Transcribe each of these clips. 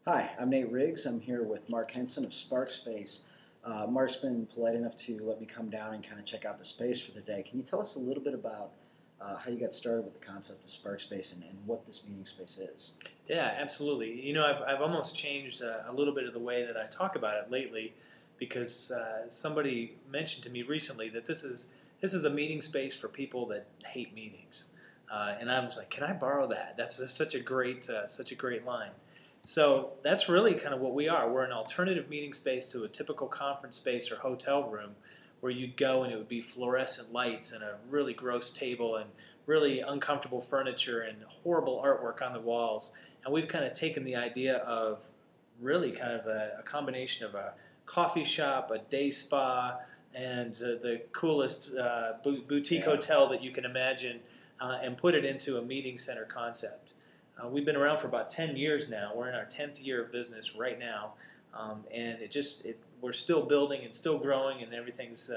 Hi, I'm Nate Riggs. I'm here with Mark Henson of Sparkspace. Mark's been polite enough to let me come down and kind of check out the space for the day. Can you tell us a little bit about how you got started with the concept of Sparkspace and what this meeting space is? Yeah, absolutely. You know, I've almost changed a little bit of the way that I talk about it lately because somebody mentioned to me recently that this is a meeting space for people that hate meetings, and I was like, can I borrow that? That's such a great line. So that's really kind of what we are. We're an alternative meeting space to a typical conference space or hotel room where you'd go and it would be fluorescent lights and a really gross table and really uncomfortable furniture and horrible artwork on the walls. And we've kind of taken the idea of really kind of a combination of a coffee shop, a day spa, and the coolest boutique hotel that you can imagine, and put it into a meeting center concept. We've been around for about 10 years now. We're in our 10th year of business right now, and we're still building and still growing, and everything's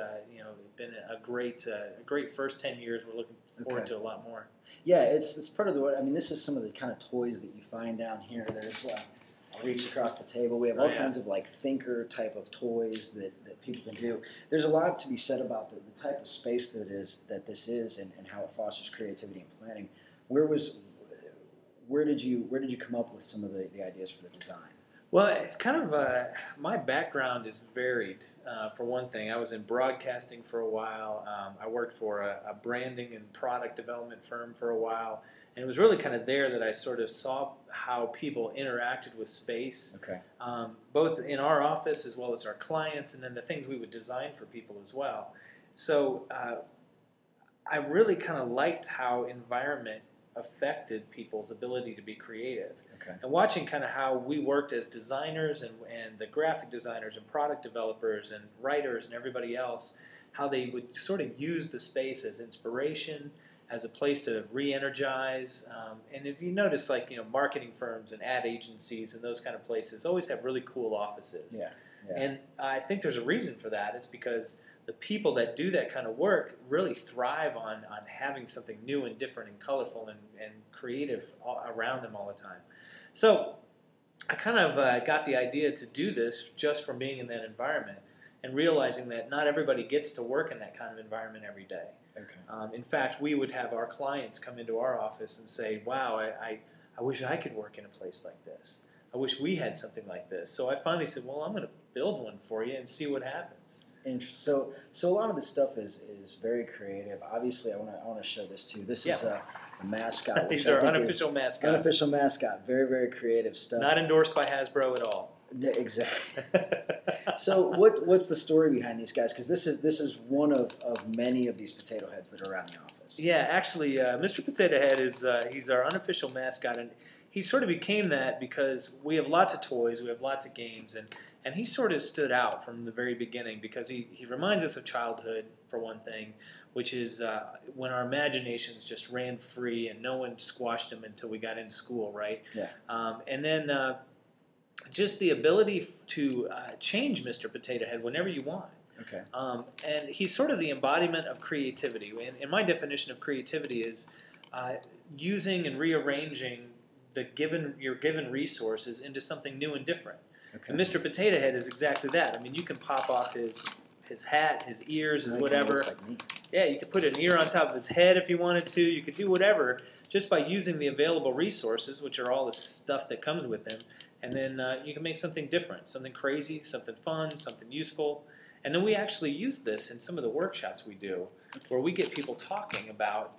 been a great first 10 years. We're looking forward to a lot more. Yeah, it's part of the. I mean, this is some of the kind of toys that you find down here. There's I'll reach across the table. We have all kinds of like thinker type of toys that people can do. There's a lot to be said about the type of space that this is and how it fosters creativity and planning. Where did you come up with some of the ideas for the design? Well, it's kind of my background is varied. For one thing, I was in broadcasting for a while. I worked for a branding and product development firm for a while, and it was really kind of there that I sort of saw how people interacted with space, both in our office as well as our clients, and then the things we would design for people as well. So I really kind of liked how environment affected people's ability to be creative. And watching kind of how we worked as designers and the graphic designers and product developers and writers and everybody else, how they would sort of use the space as inspiration, as a place to re-energize. And if you notice, like, marketing firms and ad agencies and those kind of places always have really cool offices. And I think there's a reason for that. It's because the people that do that kind of work really thrive on having something new and different and colorful and creative around them all the time. So I kind of got the idea to do this just from being in that environment and realizing that not everybody gets to work in that kind of environment every day. In fact, we would have our clients come into our office and say, wow, I wish I could work in a place like this. I wish we had something like this. So I finally said, well, I'm going to build one for you and see what happens. Interesting. So a lot of this stuff is very creative. Obviously, I want to show this too. This is a mascot. These are unofficial mascots. Unofficial mascot. Very, very creative stuff. Not endorsed by Hasbro at all. Exactly. So what's the story behind these guys? Because this is one of many of these potato heads that are around the office. Yeah, actually, Mr. Potato Head is he's our unofficial mascot, and he sort of became that because we have lots of toys, we have lots of games, and he sort of stood out from the very beginning because he reminds us of childhood, for one thing, which is when our imaginations just ran free and no one squashed them until we got into school, right? And then just the ability to change Mr. Potato Head whenever you want. And he's sort of the embodiment of creativity. And my definition of creativity is using and rearranging your given resources into something new and different. And Mr. Potato Head is exactly that. I mean, you can pop off his hat, his ears, his whatever. Yeah, you could put an ear on top of his head if you wanted to. You could do whatever just by using the available resources, which are all the stuff that comes with him. And then you can make something different, something crazy, something fun, something useful. And then we actually use this in some of the workshops we do, where we get people talking about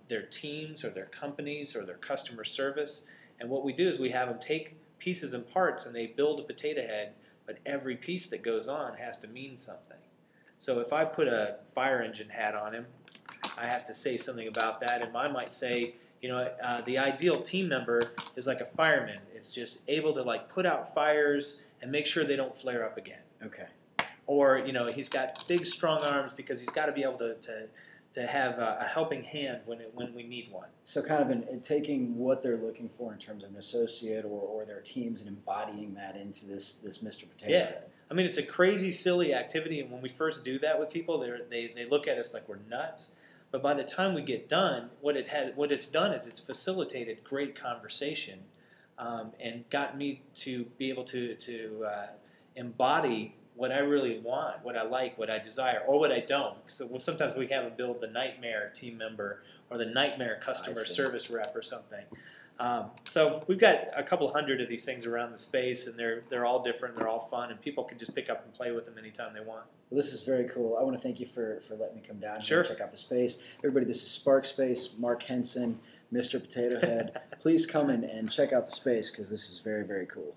their teams or their companies or their customer service. And what we do is we have them take pieces and parts and they build a potato head, but every piece that goes on has to mean something. So if I put a fire engine hat on him, I have to say something about that, and I might say, the ideal team member is like a fireman. It's just able to like put out fires and make sure they don't flare up again. Or he's got big strong arms because he's got to be able to have a helping hand when we need one. So kind of in taking what they're looking for in terms of an associate or their teams and embodying that into this Mr. Potato Head. I mean, it's a crazy, silly activity, and when we first do that with people, they look at us like we're nuts. But by the time we get done, what it's done is it's facilitated great conversation and got me to be able to embody what I really want, what I like, what I desire, or what I don't. So sometimes we have them build the nightmare team member or the nightmare customer service rep or something. So we've got a couple hundred of these things around the space, and they're all different, they're all fun, and people can just pick up and play with them anytime they want. Well, this is very cool. I want to thank you for letting me come down here Sure. and check out the space. Everybody, this is Sparkspace, Mark Henson, Mr. Potato Head. Please come in and check out the space because this is very, very cool.